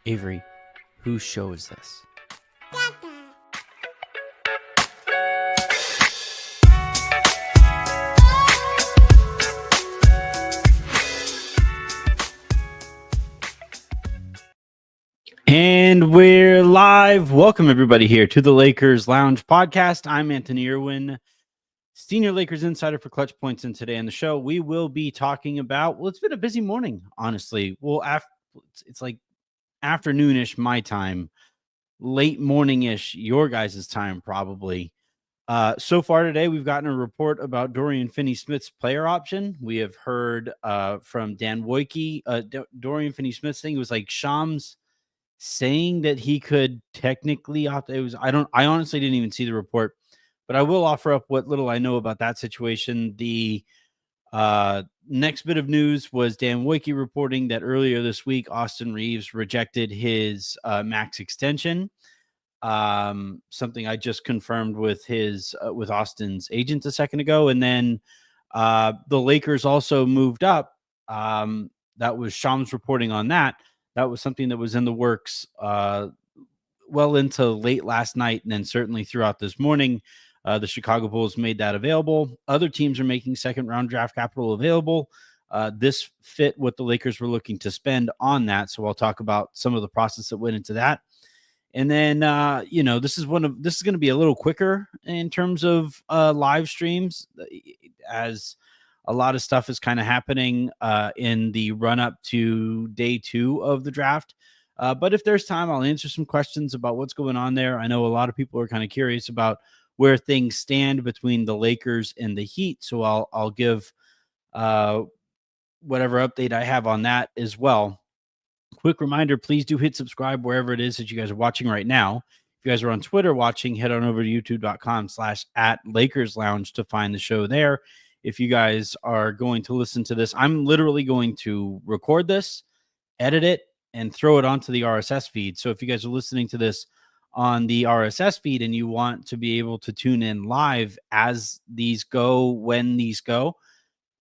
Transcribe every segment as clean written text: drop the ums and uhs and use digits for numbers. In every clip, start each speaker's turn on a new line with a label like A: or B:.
A: Avery, whose show is this? And we're live. Welcome, everybody, here to the Lakers Lounge podcast. I'm Anthony Irwin, Senior Lakers Insider for Clutch Points. And today on the show, we will be talking about, well, it's been a busy morning, honestly. Well, it's like afternoonish my time, late morning-ish your guys' time, probably. So far today, we've gotten a report about Dorian Finney-Smith's player option. We have heard from Dan Wojcicki, Dorian Finney-Smith's thing. It was like Shams saying that he could technically opt. I honestly didn't even see the report, but I will offer up what little I know about that situation. The next bit of news was Dan Wojcicki reporting that earlier this week, Austin Reaves rejected his max extension. Something I just confirmed with with Austin's agent a second ago. And then the Lakers also moved up. That was Shams reporting on that. That was something that was in the works well into late last night, and then certainly throughout this morning. The Chicago Bulls made that available. Other teams are making second-round draft capital available. This fit what the Lakers were looking to spend on that, so I'll talk about some of the process that went into that. And then, this is going to be a little quicker in terms of live streams, as a lot of stuff is kind of happening in the run up to day 2 of the draft. But if there's time, I'll answer some questions about what's going on there. I know a lot of people are kind of curious about where things stand between the Lakers and the Heat. So I'll give whatever update I have on that as well. Quick reminder, please do hit subscribe wherever it is that you guys are watching right now. If you guys are on Twitter watching, head on over to youtube.com/@LakersLounge to find the show there. If you guys are going to listen to this, I'm literally going to record this, edit it, and throw it onto the RSS feed. So if you guys are listening to this on the RSS feed and you want to be able to tune in live as these go, when these go,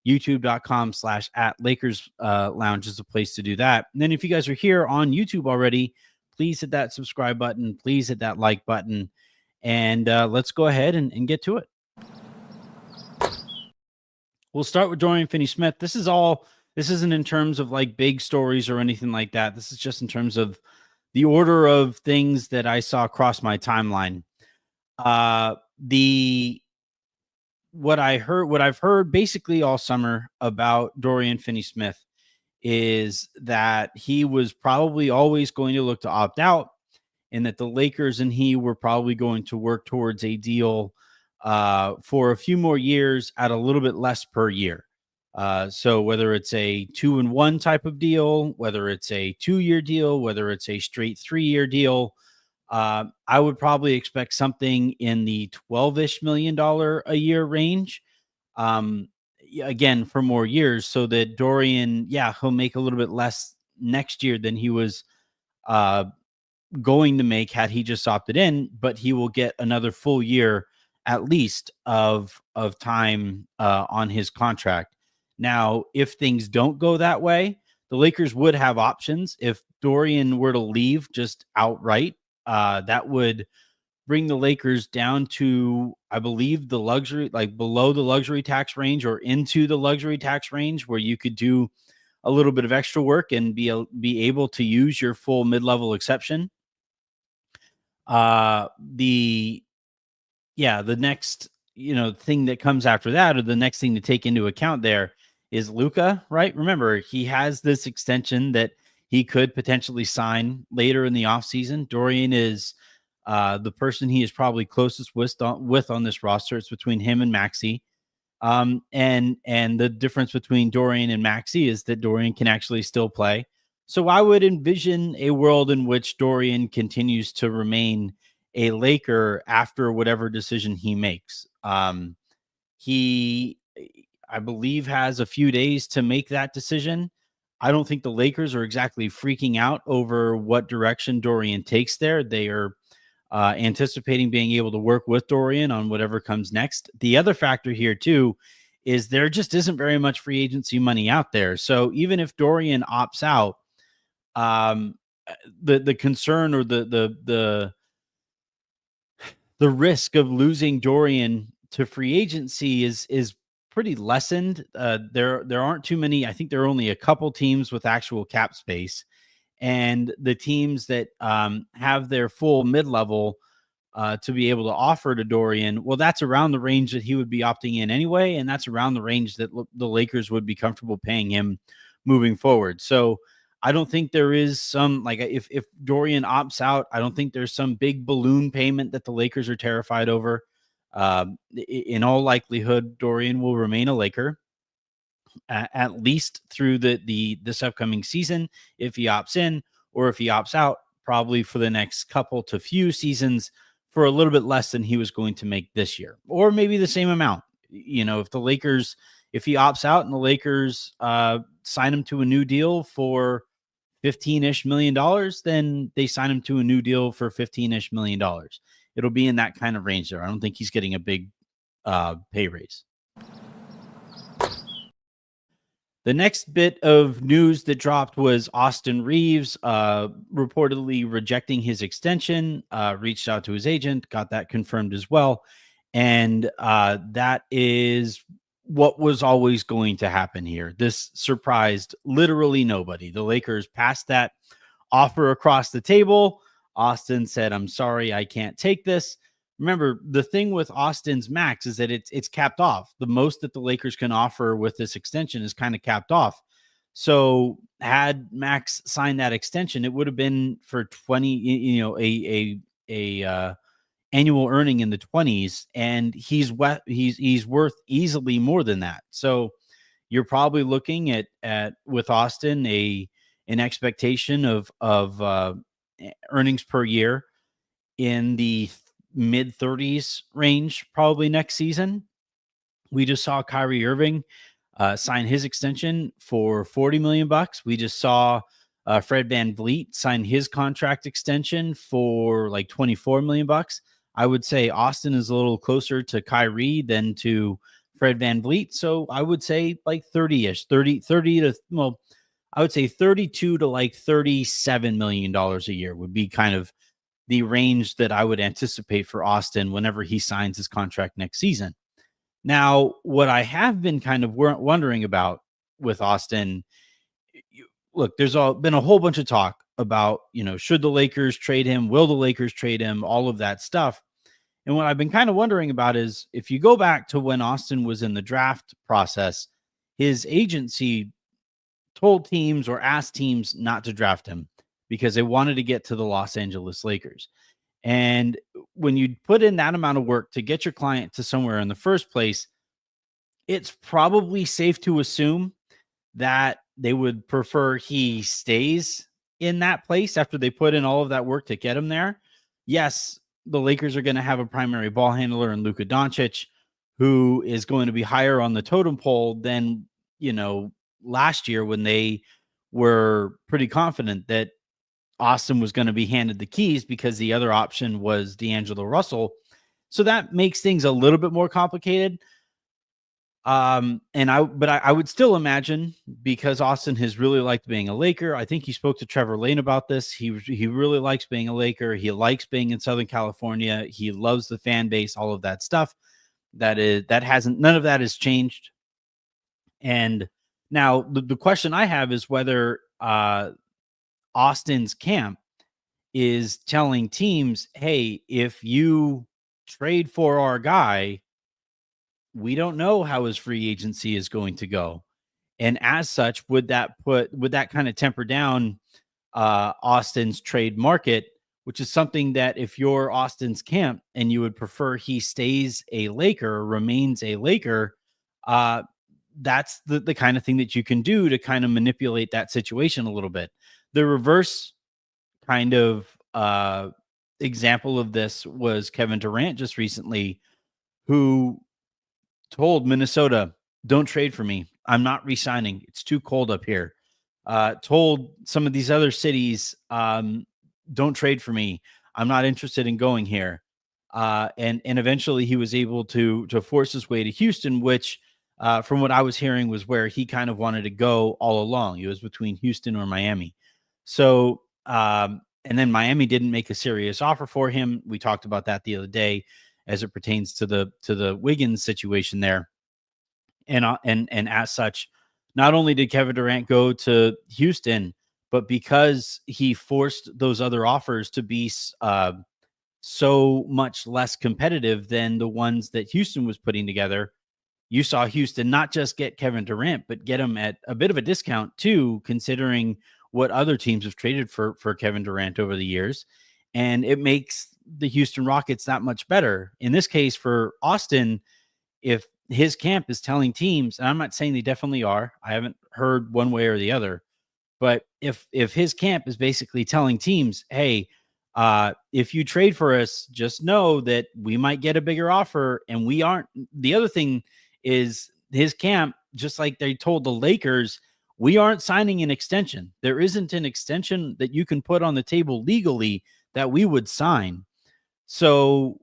A: youtube.com/@LakersLounge is a place to do that. And then if you guys are here on YouTube already, please hit that subscribe button. Please hit that like button. And let's go ahead and get to it. We'll start with Dorian Finney-Smith. This isn't in terms of like big stories or anything like that. This is just in terms of the order of things that I saw across my timeline. What I've heard basically all summer about Dorian Finney-Smith is that he was probably always going to look to opt out, and that the Lakers and he were probably going to work towards a deal for a few more years at a little bit less per year. So whether it's a 2-and-1 type of deal, whether it's a 2-year deal, whether it's a straight 3-year deal, I would probably expect something in the $12-ish million a year range. Again, for more years, so that Dorian, he'll make a little bit less next year than he was going to make had he just opted in, but he will get another full year at least of time on his contract. Now, if things don't go that way, the Lakers would have options. If Dorian were to leave just outright, that would bring the Lakers down to, I believe, the luxury, like below the luxury tax range or into the luxury tax range, where you could do a little bit of extra work and be able to use your full mid-level exception. The next, thing that comes after that, or the next thing to take into account there, is Luka, right? Remember, he has this extension that he could potentially sign later in the offseason. Dorian is the person he is probably closest with on this roster. It's between him and Maxey. And the difference between Dorian and Maxey is that Dorian can actually still play. So I would envision a world in which Dorian continues to remain a Laker after whatever decision he makes. He, I believe, has a few days to make that decision. I don't think the Lakers are exactly freaking out over what direction Dorian takes there. They are anticipating being able to work with Dorian on whatever comes next. The other factor here, too, is there just isn't very much free agency money out there. So even if Dorian opts out, the concern or the risk of losing Dorian to free agency is pretty lessened. There aren't too many. I think there are only a couple teams with actual cap space, and the teams that have their full mid level to be able to offer to Dorian, well, that's around the range that he would be opting in anyway, and that's around the range that the Lakers would be comfortable paying him moving forward. So I don't think there is some, like, if Dorian opts out, I don't think there's some big balloon payment that the Lakers are terrified over. In all likelihood, Dorian will remain a Laker at least through this upcoming season if he opts in, or if he opts out, probably for the next couple to few seasons for a little bit less than he was going to make this year, or maybe the same amount. If he opts out and the Lakers sign him to a new deal for 15-ish million dollars, then they sign him to a new deal for 15-ish million dollars. It'll be in that kind of range there. I don't think he's getting a big pay raise. The next bit of news that dropped was Austin Reaves reportedly rejecting his extension, reached out to his agent, got that confirmed as well. And that is what was always going to happen here. This surprised literally nobody. The Lakers passed that offer across the table. Austin said, "I'm sorry, I can't take this." Remember, the thing with Austin's max is that it's capped off. The most that the Lakers can offer with this extension is kind of capped off. So had Max signed that extension, it would have been for 20, a annual earning in the 20s, and he's worth easily more than that. So you're probably looking at with Austin an expectation of earnings per year in the mid 30s range probably next season. We just saw Kyrie Irving sign his extension for $40 million. We just saw Fred VanVleet sign his contract extension for like $24 million. I would say Austin is a little closer to Kyrie than to Fred VanVleet. So I would say like 30-ish, 30 to, well, I would say 32 to like $37 million a year would be kind of the range that I would anticipate for Austin whenever he signs his contract next season. Now, what I have been kind of wondering about with Austin, look, there's been a whole bunch of talk about, should the Lakers trade him? Will the Lakers trade him? All of that stuff. And what I've been kind of wondering about is, if you go back to when Austin was in the draft process, his agency told teams or asked teams not to draft him because they wanted to get to the Los Angeles Lakers. And when you put in that amount of work to get your client to somewhere in the first place, it's probably safe to assume that they would prefer he stays in that place after they put in all of that work to get him there. Yes, the Lakers are going to have a primary ball handler in Luka Doncic, who is going to be higher on the totem pole than, last year when they were pretty confident that Austin was going to be handed the keys because the other option was D'Angelo Russell. So that makes things a little bit more complicated. But I would still imagine, because Austin has really liked being a Laker. I think he spoke to Trevor Lane about this. He really likes being a Laker. He likes being in Southern California. He loves the fan base, all of that stuff. None of that has changed. And now the question I have is whether Austin's camp is telling teams, hey, if you trade for our guy, we don't know how his free agency is going to go. And as such, would that kind of temper down Austin's trade market, which is something that if you're Austin's camp and you would prefer he stays a Laker, remains a Laker, that's the kind of thing that you can do to kind of manipulate that situation a little bit. The reverse kind of example of this was Kevin Durant just recently, who told Minnesota, don't trade for me. I'm not re-signing. It's too cold up here. Told some of these other cities, don't trade for me. I'm not interested in going here. And eventually he was able to force his way to Houston, which from what I was hearing was where he kind of wanted to go all along. It was between Houston or Miami. So And then Miami didn't make a serious offer for him. We talked about that the other day as it pertains to the Wiggins situation there. And as such, not only did Kevin Durant go to Houston, but because he forced those other offers to be so much less competitive than the ones that Houston was putting together, you saw Houston not just get Kevin Durant, but get him at a bit of a discount too, considering what other teams have traded for Kevin Durant over the years. And it makes the Houston Rockets that much better. In this case, for Austin, if his camp is telling teams, and I'm not saying they definitely are, I haven't heard one way or the other, but if his camp is basically telling teams, hey, if you trade for us, just know that we might get a bigger offer, and we aren't. The other thing is his camp, just like they told the Lakers, we aren't signing an extension. There isn't an extension that you can put on the table legally that we would sign. So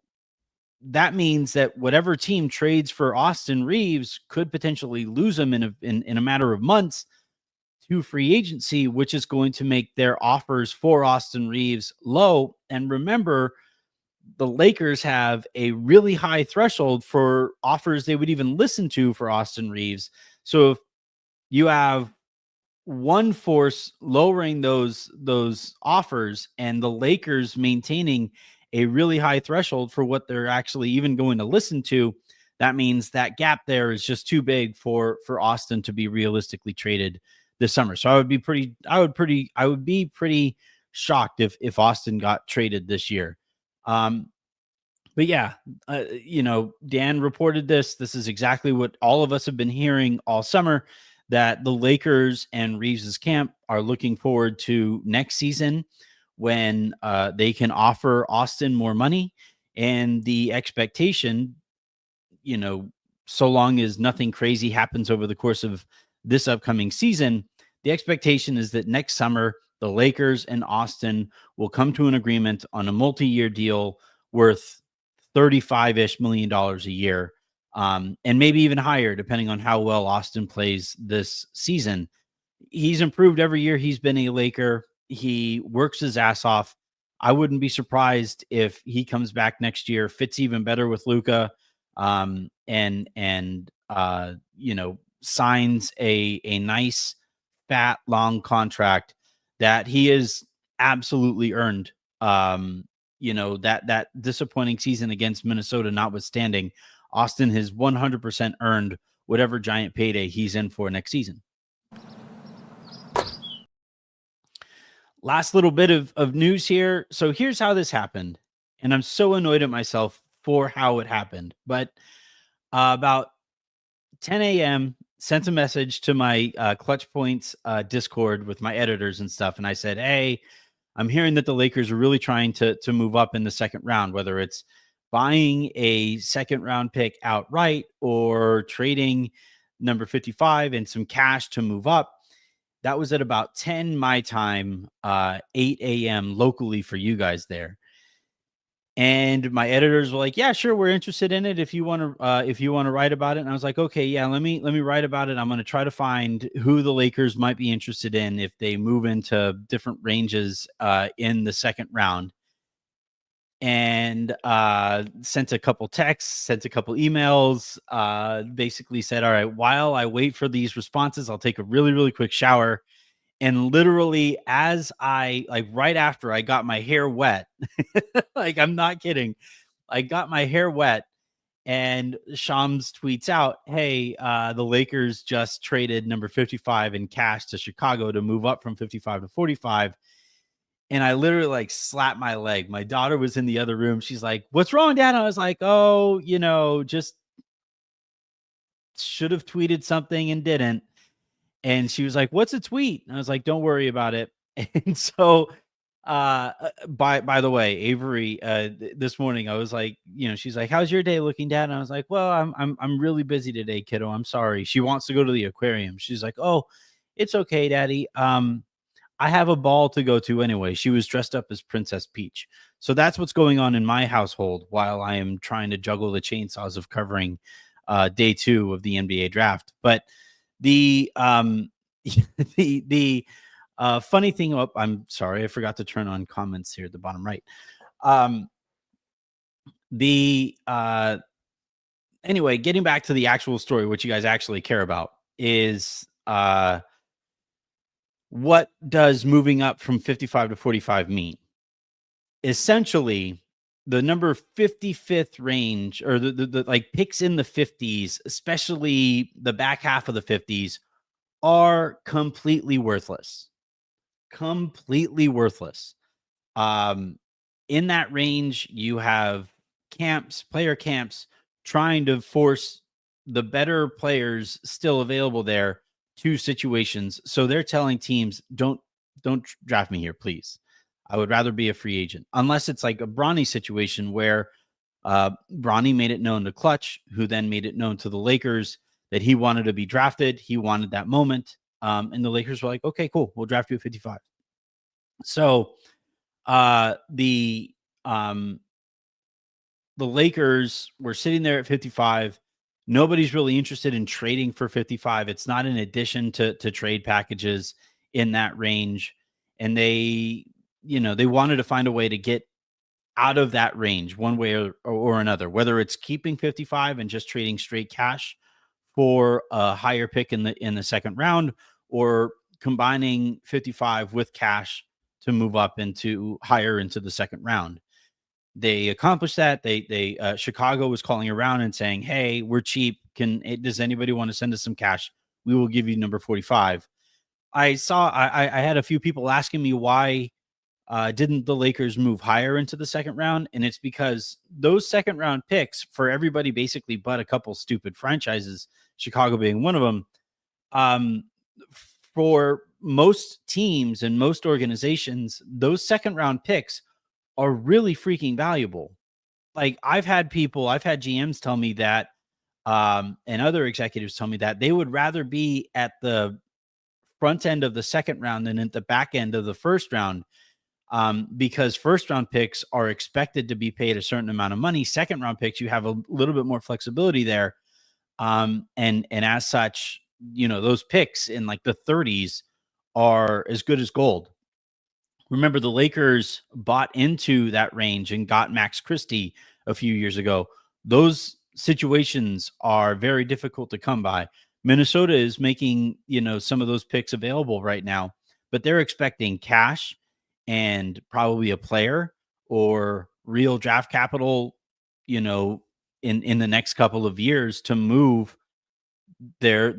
A: that means that whatever team trades for Austin Reaves could potentially lose him in a matter of months to free agency, which is going to make their offers for Austin Reaves low. And remember, the Lakers have a really high threshold for offers they would even listen to for Austin Reaves. So if you have one force lowering those offers and the Lakers maintaining a really high threshold for what they're actually even going to listen to, that means that gap there is just too big for Austin to be realistically traded this summer. So I would be pretty shocked if Austin got traded this year. But yeah, Dan reported this. This is exactly what all of us have been hearing all summer, that the Lakers and Reeves's camp are looking forward to next season when they can offer Austin more money. And the expectation, so long as nothing crazy happens over the course of this upcoming season, the expectation is that next summer, the Lakers and Austin will come to an agreement on a multi-year deal worth $35-ish million a year, and maybe even higher, depending on how well Austin plays this season. He's improved every year he's been a Laker. He works his ass off. I wouldn't be surprised if he comes back next year, fits even better with Luka, and signs a nice, fat, long contract that he has absolutely earned. That disappointing season against Minnesota notwithstanding, Austin has 100% earned whatever giant payday he's in for next season. Last little bit of news here. So here's how this happened. And I'm so annoyed at myself for how it happened. But about 10 a.m., sent a message to my Clutch Points Discord with my editors and stuff. And I said, hey, I'm hearing that the Lakers are really trying to move up in the second round, whether it's buying a second round pick outright or trading number 55 and some cash to move up. That was at about 10 my time, 8 a.m. locally for you guys there. And my editors were like, yeah, sure, we're interested in it if you want to write about it. And I was like, okay, yeah, let me write about it. I'm going to try to find who the Lakers might be interested in if they move into different ranges in the second round. And sent a couple texts, sent a couple emails, basically said, all right, while I wait for these responses, I'll take a really, really quick shower. And literally, as right after I got my hair wet, like, I'm not kidding, I got my hair wet, and Shams tweets out, hey, the Lakers just traded number 55 in cash to Chicago to move up from 55 to 45. And I literally slapped my leg. My daughter was in the other room. She's like, what's wrong, Dad? I was like, oh, just should have tweeted something and didn't. And she was like, what's a tweet? And I was like, don't worry about it. And so, by the way, Avery, this morning, I was like, she's like, how's your day looking, Dad? And I was like, well, I'm really busy today, kiddo. I'm sorry. She wants to go to the aquarium. She's like, oh, it's okay, Daddy. I have a ball to go to anyway. She was dressed up as Princess Peach. So that's what's going on in my household while I am trying to juggle the chainsaws of covering day 2 of the NBA draft. But the Funny thing, I'm sorry, I forgot to turn on comments here at the bottom right. Um, the Anyway, getting back to the actual story, what you guys actually care about is what does moving up from 55 to 45 mean? Essentially, the number 55th range, or the like picks in the 50s, especially the back half of the 50s, are completely worthless. Completely worthless. Um, in that range, you have player camps trying to force the better players still available there to situations. So they're telling teams, don't draft me here, please. I would rather be a free agent, unless it's like a Bronny situation where Bronny made it known to Clutch, who then made it known to the Lakers that he wanted to be drafted. He wanted that moment. And the Lakers were like, okay, cool. We'll draft you at 55. So uh, the um, the Lakers were sitting there at 55. Nobody's really interested in trading for 55. It's not an addition to trade packages in that range. And they wanted to find a way to get out of that range one way or another, whether it's keeping 55 and just trading straight cash for a higher pick in the second round, or combining 55 with cash to move up into higher into the second round. They accomplished that. They Chicago was calling around and saying, "Hey, we're cheap. Does anybody want to send us some cash? We will give you number 45." I had a few people asking me why didn't the Lakers move higher into the second round, and it's because those second round picks for everybody basically but a couple stupid franchises, Chicago being one of them. Um, for most teams and most organizations, those second round picks are really freaking valuable. Like I've had GMs tell me that, and other executives tell me that they would rather be at the front end of the second round than at the back end of the first round, because first round picks are expected to be paid a certain amount of money. Second round picks, you have a little bit more flexibility there, and as such, those picks in like the 30s are as good as gold. Remember, the Lakers bought into that range and got Max Christie a few years ago. Those situations are very difficult to come by. Minnesota is making, some of those picks available right now, but they're expecting cash and probably a player or real draft capital, in the next couple of years to move their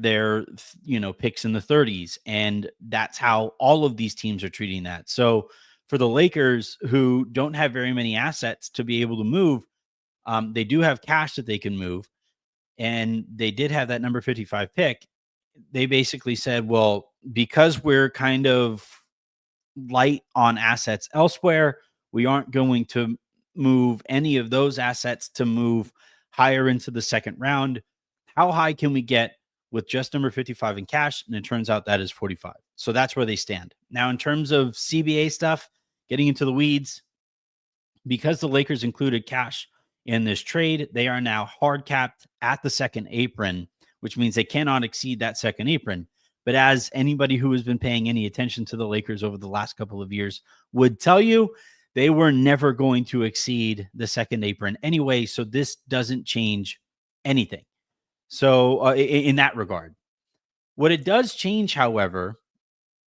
A: picks in the 30s, and that's how all of these teams are treating that. So for the Lakers, who don't have very many assets to be able to move, they do have cash that they can move, and they did have that number 55 pick. They basically said, well, because we're kind of light on assets elsewhere, we aren't going to move any of those assets to move higher into the second round. How high can we get with just number 55 in cash? And it turns out that is 45. So that's where they stand. Now, in terms of CBA stuff, getting into the weeds, because the Lakers included cash in this trade, they are now hard capped at the second apron, which means they cannot exceed that second apron. But as anybody who has been paying any attention to the Lakers over the last couple of years would tell you, they were never going to exceed the second apron anyway. So this doesn't change anything. So in that regard, what it does change, however,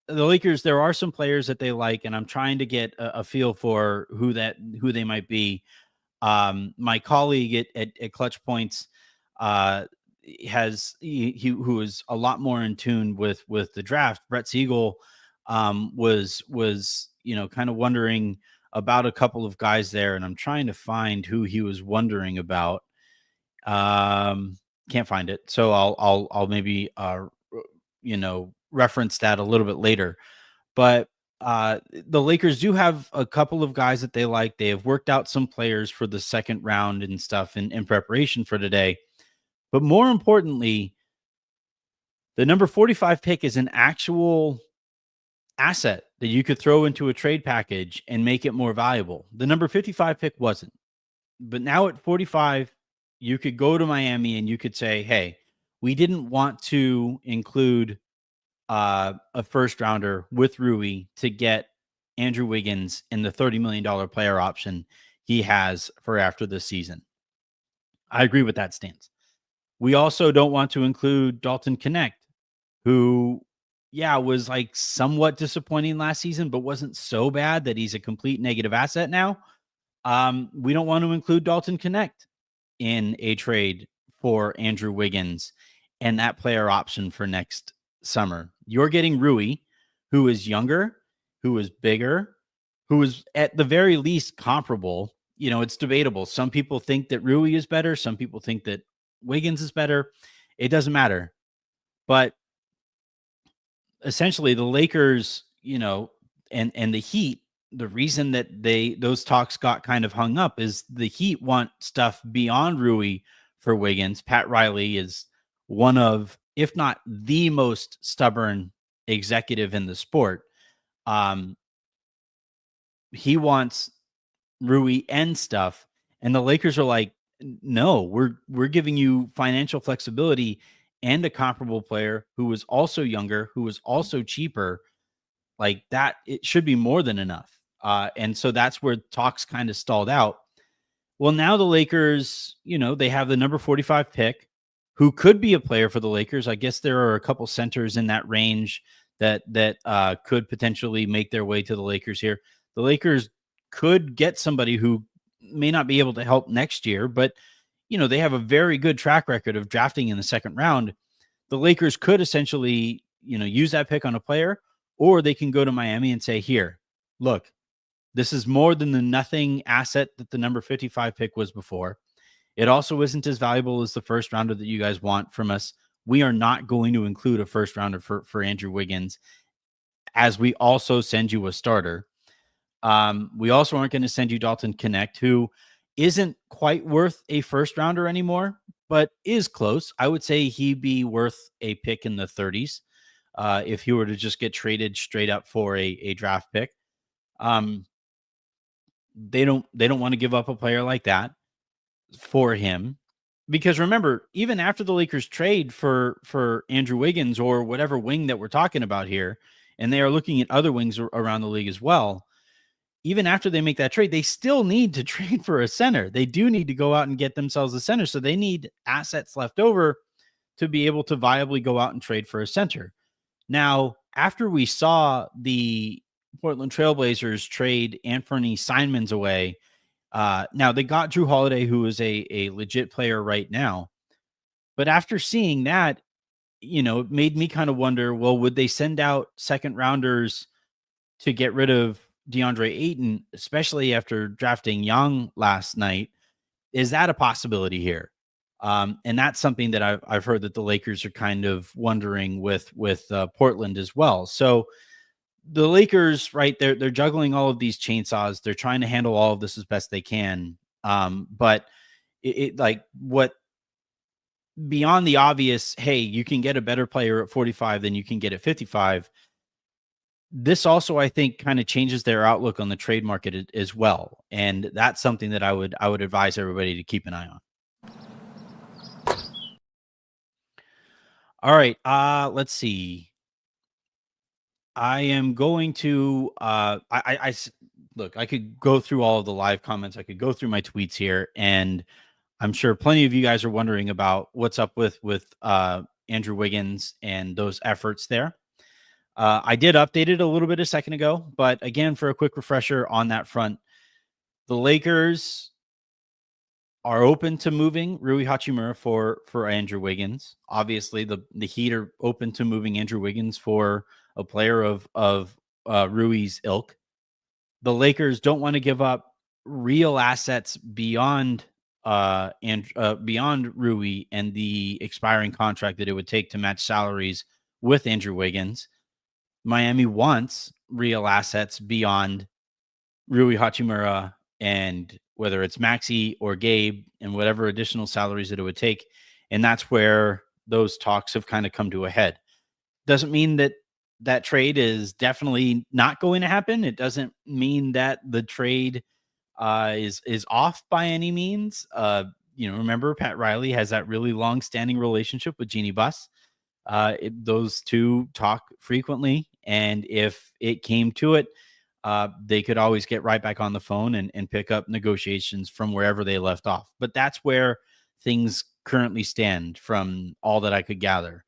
A: the Lakers, there are some players that they like, and I'm trying to get a feel for who they might be. My colleague at Clutch Points who is a lot more in tune with the draft. Brett Siegel was kind of wondering about a couple of guys there, and I'm trying to find who he was wondering about. Can't find it, so I'll maybe reference that a little bit later. But the Lakers do have a couple of guys that they like. They have worked out some players for the second round and stuff in preparation for today. But more importantly, the number 45 pick is an actual asset that you could throw into a trade package and make it more valuable. The number 55 pick wasn't. But now at 45, you could go to Miami and you could say, hey, we didn't want to include a first rounder with Rui to get Andrew Wiggins in the $30 million player option he has for after this season. I agree with that stance. We also don't want to include Dalton Connect, who, was like somewhat disappointing last season, but wasn't so bad that he's a complete negative asset now. We don't want to include Dalton Connect in a trade for Andrew Wiggins and that player option for next summer. You're getting Rui, who is younger, who is bigger, who is at the very least comparable. It's debatable. Some people think that Rui is better. Some people think that Wiggins is better. It doesn't matter. But essentially the Lakers, and the Heat, the reason that those talks got kind of hung up is the Heat want stuff beyond Rui for Wiggins. Pat Riley is one of, if not the most stubborn executive in the sport. He wants Rui and stuff, and the Lakers are like, no, we're giving you financial flexibility and a comparable player who is also younger, who is also cheaper. Like that, it should be more than enough. And so that's where talks kind of stalled out. Well, now the Lakers, they have the number 45 pick, who could be a player for the Lakers. I guess there are a couple centers in that range that could potentially make their way to the Lakers here. The Lakers could get somebody who may not be able to help next year, but they have a very good track record of drafting in the second round. The Lakers could essentially, use that pick on a player, or they can go to Miami and say, here, look, this is more than the nothing asset that the number 55 pick was before. It also isn't as valuable as the first rounder that you guys want from us. We are not going to include a first rounder for Andrew Wiggins, as we also send you a starter. We also aren't going to send you Dalton Connect, who isn't quite worth a first rounder anymore, but is close. I would say he'd be worth a pick in the 30s if he were to just get traded straight up for a draft pick. They don't want to give up a player like that for him, because remember, even after the Lakers trade for Andrew Wiggins or whatever wing that we're talking about here, and they are looking at other wings around the league as well, even after they make that trade, they still need to trade for a center. They do need to go out and get themselves a center. So they need assets left over to be able to viably go out and trade for a center. Now, after we saw the Portland Trailblazers trade Anthony Simons away, now they got Drew Holiday, who is a legit player right now. But after seeing that, it made me kind of wonder, well, would they send out second rounders to get rid of DeAndre Ayton, especially after drafting Young last night? Is that a possibility here? And that's something that I've heard that the Lakers are kind of wondering with Portland as well. So the Lakers, right, they're juggling all of these chainsaws. They're trying to handle all of this as best they can. But it like what beyond the obvious, hey, you can get a better player at 45 than you can get at 55. This also, I think, kind of changes their outlook on the trade market as well. And that's something that I would advise everybody to keep an eye on. All right. Let's see. I am going to look, I could go through all of the live comments. I could go through my tweets here, and I'm sure plenty of you guys are wondering about what's up with Andrew Wiggins and those efforts there. I did update it a little bit a second ago, but again, for a quick refresher on that front, the Lakers are open to moving Rui Hachimura for Andrew Wiggins. Obviously, the Heat are open to moving Andrew Wiggins for a player of Rui's ilk. The Lakers don't want to give up real assets beyond beyond Rui and the expiring contract that it would take to match salaries with Andrew Wiggins. Miami wants real assets beyond Rui Hachimura, and whether it's Maxey or Gabe and whatever additional salaries that it would take. And that's where those talks have kind of come to a head. Doesn't mean that trade is definitely not going to happen. It doesn't mean that the trade is off by any means. Remember, Pat Riley has that really long-standing relationship with Jeannie Buss. Those two talk frequently, and if it came to it, they could always get right back on the phone and pick up negotiations from wherever they left off. But that's where things currently stand from all that I could gather.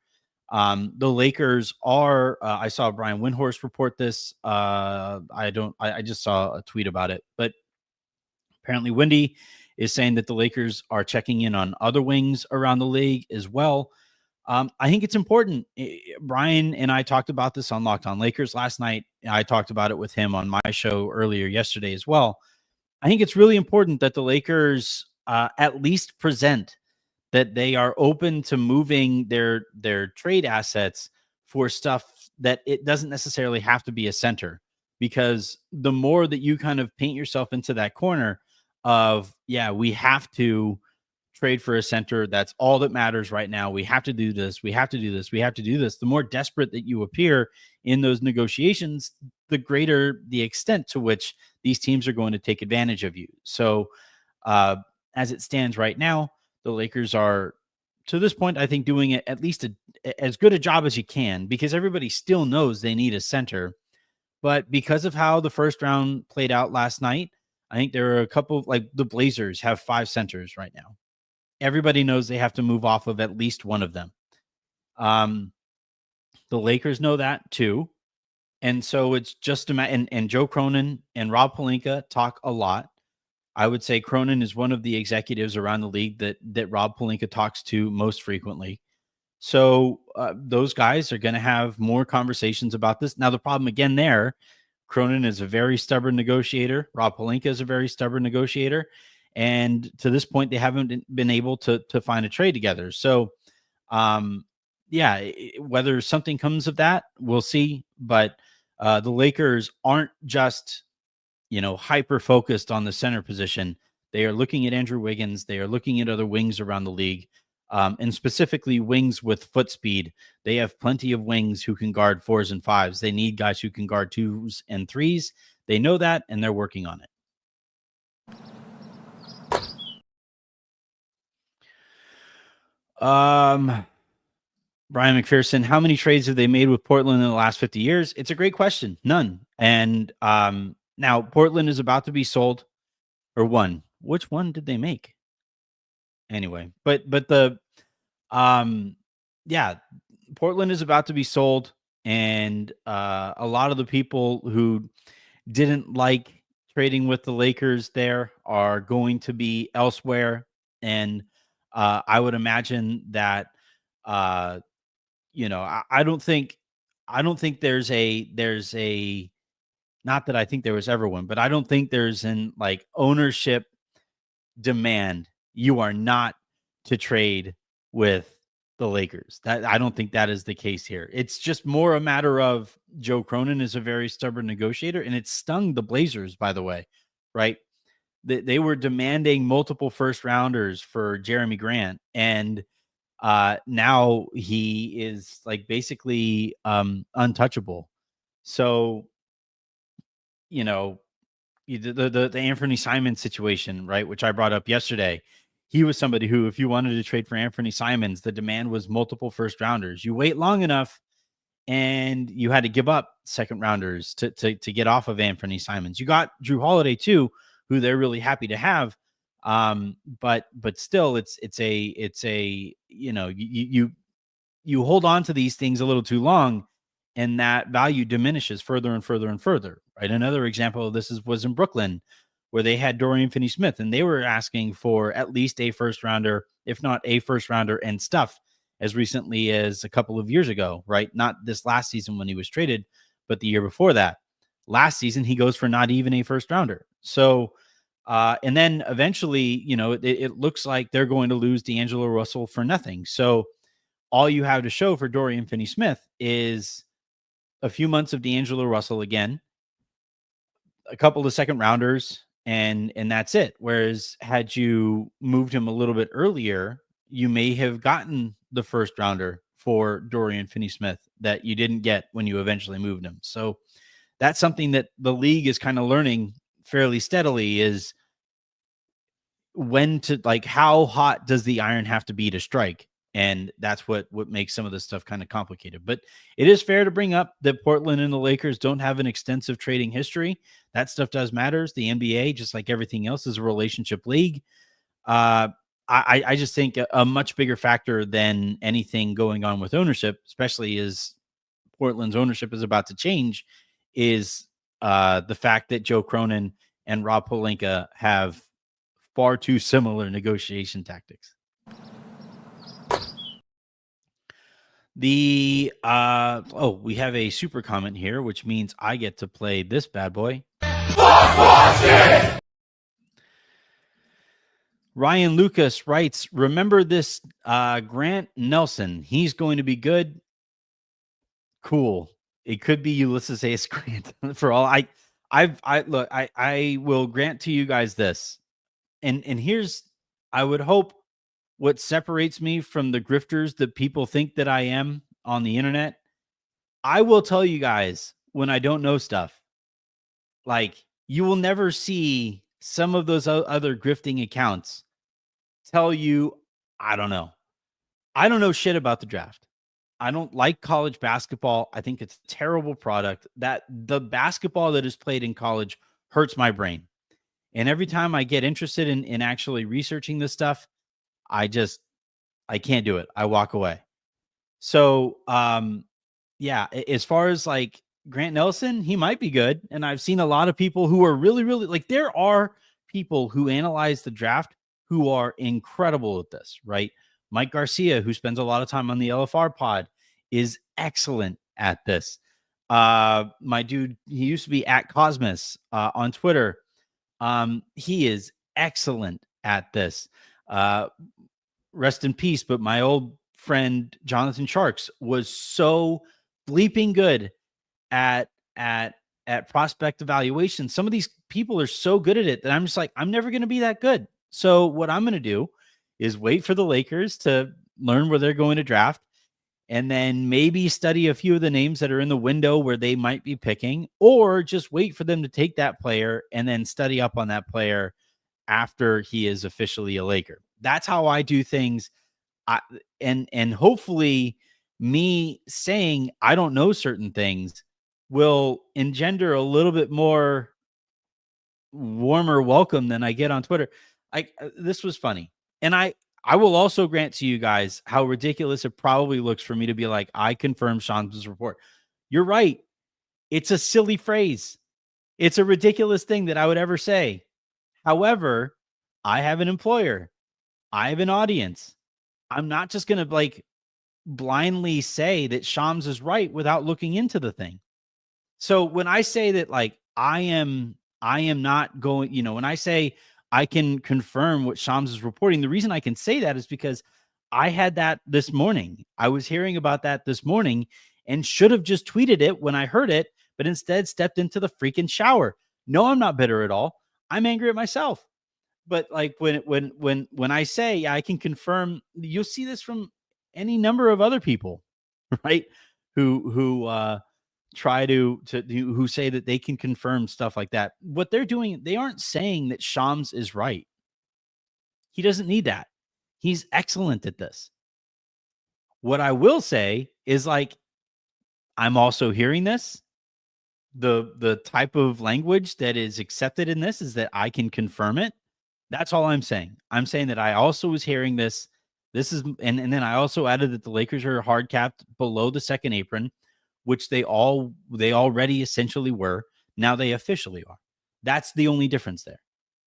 A: The Lakers are, I saw Brian Windhorst report this. I just saw a tweet about it, but apparently Wendy is saying that the Lakers are checking in on other wings around the league as well. I think it's important. Brian and I talked about this on Locked On Lakers last night. I talked about it with him on my show earlier yesterday as well. I think it's really important that the Lakers at least present that they are open to moving their trade assets for stuff that it doesn't necessarily have to be a center, because the more that you kind of paint yourself into that corner of, yeah, we have to trade for a center, that's all that matters right now, we have to do this, we have to do this, we have to do this, the more desperate that you appear in those negotiations, the greater the extent to which these teams are going to take advantage of you. So as it stands right now, the Lakers are, to this point, I think, doing it at least as good a job as you can, because everybody still knows they need a center. But because of how the first round played out last night, I think there are a couple, like the Blazers have 5 centers right now. Everybody knows they have to move off of at least one of them. The Lakers know that too. And so it's just and Joe Cronin and Rob Pelinka talk a lot. I would say Cronin is one of the executives around the league that Rob Pelinka talks to most frequently. So those guys are going to have more conversations about this. Now, the problem again there, Cronin is a very stubborn negotiator. Rob Pelinka is a very stubborn negotiator. And to this point, they haven't been able to find a trade together. So, yeah, whether something comes of that, we'll see. But the Lakers aren't just, hyper focused on the center position. They are looking at Andrew Wiggins. They are looking at other wings around the league, and specifically wings with foot speed. They have plenty of wings who can guard 4s and 5s. They need guys who can guard 2s and 3s. They know that, and they're working on it. Brian McPherson, how many trades have they made with Portland in the last 50 years? It's a great question. None. And now Portland is about to be sold, or one. Which one did they make? Anyway, but yeah, Portland is about to be sold, and a lot of the people who didn't like trading with the Lakers there are going to be elsewhere, and I would imagine that I don't think there's a not that I think there was ever one, but I don't think there's an like ownership demand. You are not to trade with the Lakers. That I don't think that is the case here. It's just more a matter of Joe Cronin is a very stubborn negotiator, and it stung the Blazers, by the way, right? They were demanding multiple first rounders for Jeremy Grant, and now he is like basically untouchable. So, the Anthony Simons situation, right, which I brought up yesterday. He was somebody who, if you wanted to trade for Anthony Simons, the demand was multiple first rounders. You wait long enough, and you had to give up second rounders to get off of Anthony Simons. You got Drew Holiday too, who they're really happy to have. But still, it's a you hold on to these things a little too long, and that value diminishes further and further and further, right? Another example of this was in Brooklyn, where they had Dorian Finney-Smith, and they were asking for at least a first rounder, if not a first rounder and stuff, as recently as a couple of years ago, right? Not this last season when he was traded, but the year before that. Last season, he goes for not even a first rounder. So, and then eventually, it looks like they're going to lose D'Angelo Russell for nothing. So all you have to show for Dorian Finney-Smith is a few months of D'Angelo Russell again, a couple of second rounders, and that's it. Whereas had you moved him a little bit earlier, you may have gotten the first rounder for Dorian Finney-Smith that you didn't get when you eventually moved him. So that's something that the league is kind of learning fairly steadily, is when to, like, how hot does the iron have to be to strike? And that's what makes some of this stuff kind of complicated. But it is fair to bring up that Portland and the Lakers don't have an extensive trading history. That stuff does matters. The NBA, just like everything else, is a relationship league. I just think a much bigger factor than anything going on with ownership, especially as Portland's ownership is about to change, is the fact that Joe Cronin and Rob Pelinka have far too similar negotiation tactics. We have a super comment here, which means I get to play this bad boy. Ryan Lucas writes, remember this Grant Nelson. He's going to be good. Cool. It could be Ulysses S. Grant. For all I will grant to you guys this. And here's, I would hope, what separates me from the grifters that people think that I am on the internet. I will tell you guys when I don't know stuff. Like, you will never see some of those other grifting accounts tell you, I don't know. I don't know shit about the draft. I don't like college basketball. I think it's a terrible product. That the basketball that is played in college hurts my brain. And every time I get interested in actually researching this stuff, I can't do it. I walk away. So, yeah, as far as like Grant Nelson, he might be good. And I've seen a lot of people who are really, really like, there are people who analyze the draft who are incredible at this, right? Mike Garcia, who spends a lot of time on the LFR pod, is excellent at this. My dude, he used to be at Cosmos on Twitter. He is excellent at this. Rest in peace. But my old friend Jonathan Sharks was so bleeping good at prospect evaluation. Some of these people are so good at it that I'm just like, I'm never going to be that good. So what I'm going to do is wait for the Lakers to learn where they're going to draft, and then maybe study a few of the names that are in the window where they might be picking, or just wait for them to take that player and then study up on that player after he is officially a Laker. That's how I do things. And hopefully me saying I don't know certain things will engender a little bit more warmer welcome than I get on Twitter. This was funny. And I will also grant to you guys how ridiculous it probably looks for me to be like, I confirm Shams' report. You're right. It's a silly phrase. It's a ridiculous thing that I would ever say. However, I have an employer. I have an audience. I'm not just going to like blindly say that Shams is right without looking into the thing. So when I say that, like, I am not going, when I say I can confirm what Shams is reporting, the reason I can say that is because I had that this morning. I was hearing about that this morning and should have just tweeted it when I heard it, but instead stepped into the freaking shower. No, I'm not bitter at all. I'm angry at myself. But like when I say I can confirm, you'll see this from any number of other people, right? Who try to who say that they can confirm stuff like that. What they're doing, they aren't saying that Shams is right. He doesn't need that. He's excellent at this. What I will say is, like, I'm also hearing this. The type of language that is accepted in this is that I can confirm it. That's all I'm saying. I'm saying that I also was hearing this. This is, and then I also added that the Lakers are hard capped below the second apron, which they already essentially were. Now they officially are. That's the only difference there.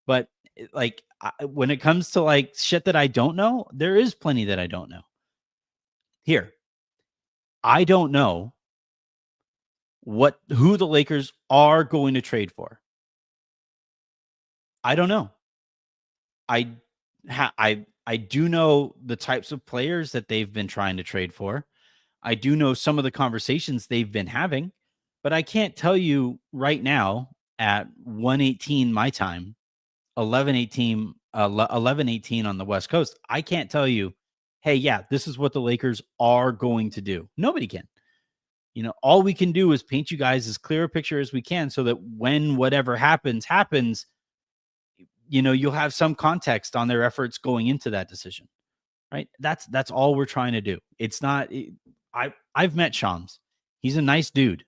A: But like, when it comes to like shit that I don't know, there is plenty that I don't know. Here, I don't know who the Lakers are going to trade for. I don't know. I do know the types of players that they've been trying to trade for. I do know some of the conversations they've been having, but I can't tell you right now at 1:18 my time, 11:18 on the West Coast. I can't tell you, hey, yeah, this is what the Lakers are going to do. Nobody can. All we can do is paint you guys as clear a picture as we can, so that when whatever happens, you'll have some context on their efforts going into that decision, right? That's all we're trying to do. It's not. I've met Shams. He's a nice dude.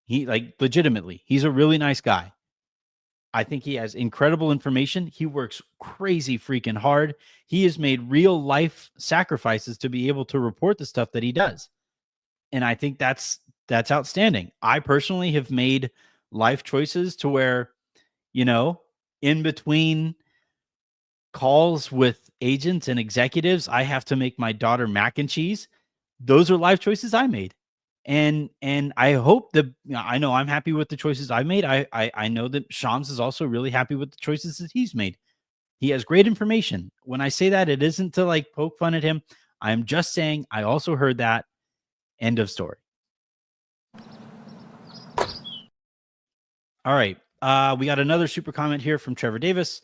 A: He like legitimately, he's a really nice guy. I think he has incredible information. He works crazy freaking hard. He has made real life sacrifices to be able to report the stuff that he does. And I think that's outstanding. I personally have made life choices to where, you know, in between calls with agents and executives, I have to make my daughter mac and cheese. Those are life choices I made. And I hope that I know I'm happy with the choices I made. I know that Shams is also really happy with the choices that he's made. He has great information. When I say that, it isn't to like poke fun at him. I'm just saying I also heard that. End of story. All right. We got another super comment here from Trevor Davis.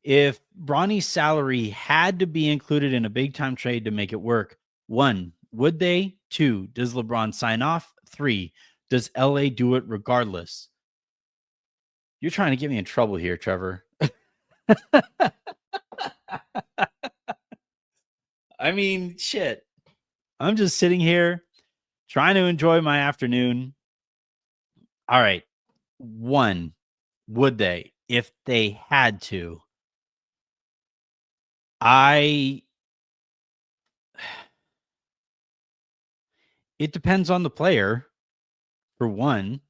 A: If Bronny's salary had to be included in a big time trade to make it work, 1, would they? 2, does LeBron sign off? 3, does LA do it regardless? You're trying to get me in trouble here, Trevor. I mean, shit. I'm just sitting here trying to enjoy my afternoon. All right. 1, would they? If they had to. It depends on the player, for one.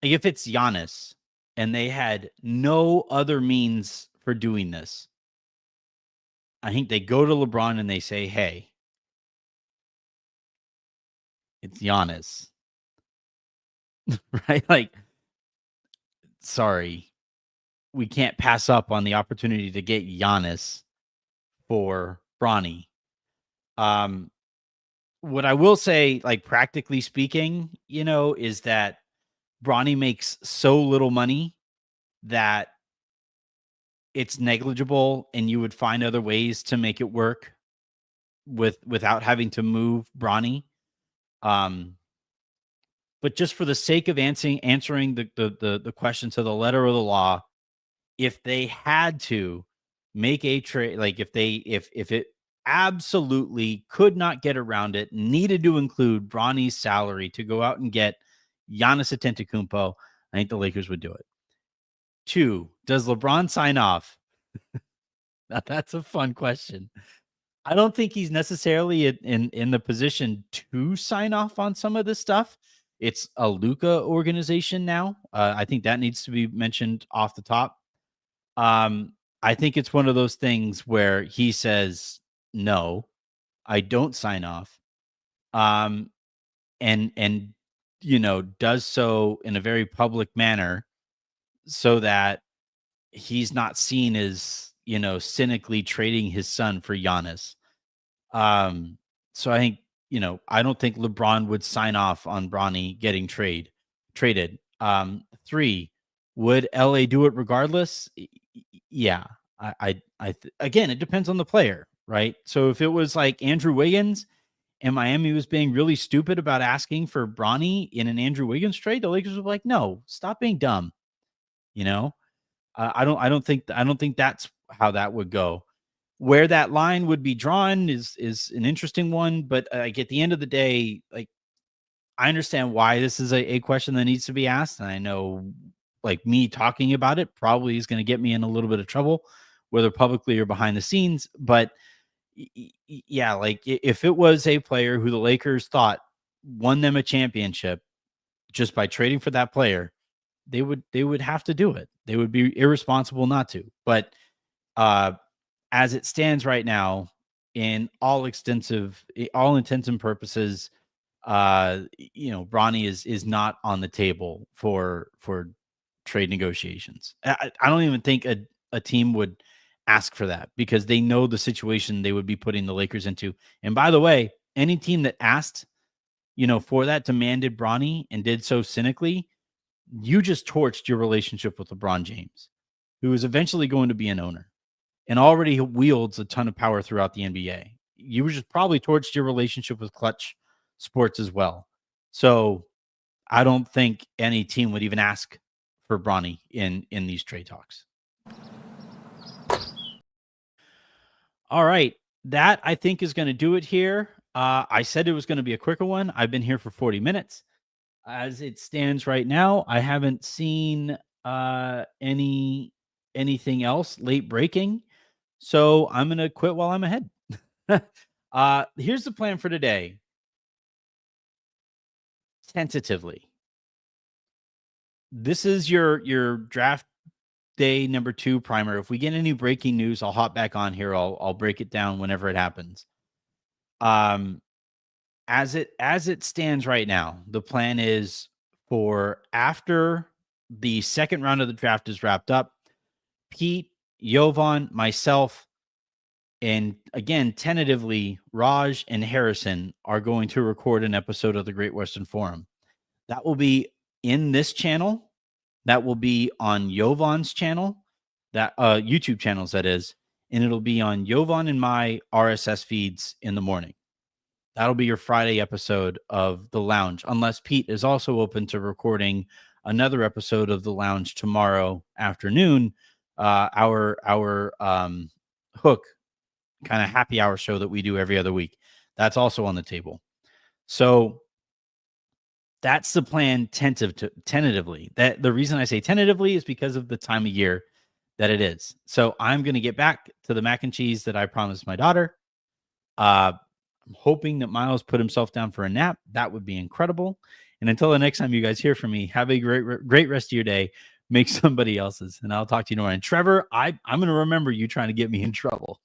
A: Like if it's Giannis and they had no other means for doing this, I think they go to LeBron and they say, hey, it's Giannis. Right? Like, sorry, we can't pass up on the opportunity to get Giannis for Bronny. What I will say, like practically speaking, is that Bronny makes so little money that it's negligible and you would find other ways to make it work without having to move Bronny. But just for the sake of answering the question to the letter of the law, if they had to make a trade, like if it absolutely could not get around it, needed to include Bronny's salary to go out and get Giannis Antetokounmpo, I think the Lakers would do it. 2, does LeBron sign off? Now, that's a fun question. I don't think he's necessarily in the position to sign off on some of this stuff. It's a Luka organization now. I think that needs to be mentioned off the top. I think it's one of those things where he says, no, I don't sign off. And does so in a very public manner so that he's not seen as, cynically trading his son for Giannis. So I think, I don't think LeBron would sign off on Bronny getting traded. 3, would LA do it regardless? Yeah. Again, it depends on the player, right? So if it was like Andrew Wiggins and Miami was being really stupid about asking for Bronny in an Andrew Wiggins trade, the Lakers would be like, no, stop being dumb. I don't think that's how that would go. Where that line would be drawn is an interesting one, but like at the end of the day, like I understand why this is a question that needs to be asked, and I know like me talking about it probably is going to get me in a little bit of trouble, whether publicly or behind the scenes. But yeah, like if it was a player who the Lakers thought won them a championship just by trading for that player, they would have to do it. They would be irresponsible not to. But as it stands right now, in all intents and purposes, Bronny is not on the table for trade negotiations. I don't even think a team would ask for that because they know the situation they would be putting the Lakers into. And by the way, any team that asked, for that, demanded Bronny and did so cynically, you just torched your relationship with LeBron James, who is eventually going to be an owner and already wields a ton of power throughout the NBA. You just probably torched your relationship with Clutch Sports as well. So I don't think any team would even ask for Bronny in these trade talks. All right. that I think is going to do it here. I said it was going to be a quicker one. I've been here for 40 minutes. As it stands right now, I haven't seen anything else late breaking. So I'm going to quit while I'm ahead. Here's the plan for today. Tentatively, this is your draft day number 2 primer. If we get any breaking news, I'll hop back on here. I'll break it down whenever it happens. As it stands right now, the plan is for after the second round of the draft is wrapped up, Pete, Jovan, myself, and again, tentatively, Raj and Harrison are going to record an episode of the Great Western Forum. That will be in this channel. That will be on Jovan's channel, that YouTube channels, that is, and it'll be on Jovan and my RSS feeds in the morning. That'll be your Friday episode of The Lounge, unless Pete is also open to recording another episode of The Lounge tomorrow afternoon, our hook kind of happy hour show that we do every other week. That's also on the table. So that's the plan tentatively. That the reason I say tentatively is because of the time of year that it is. So I'm going to get back to the mac and cheese that I promised my daughter. I'm hoping that Miles put himself down for a nap. That would be incredible. And until the next time you guys hear from me, have a great rest of your day. Make somebody else's. And I'll talk to you tomorrow. And Trevor, I'm going to remember you trying to get me in trouble.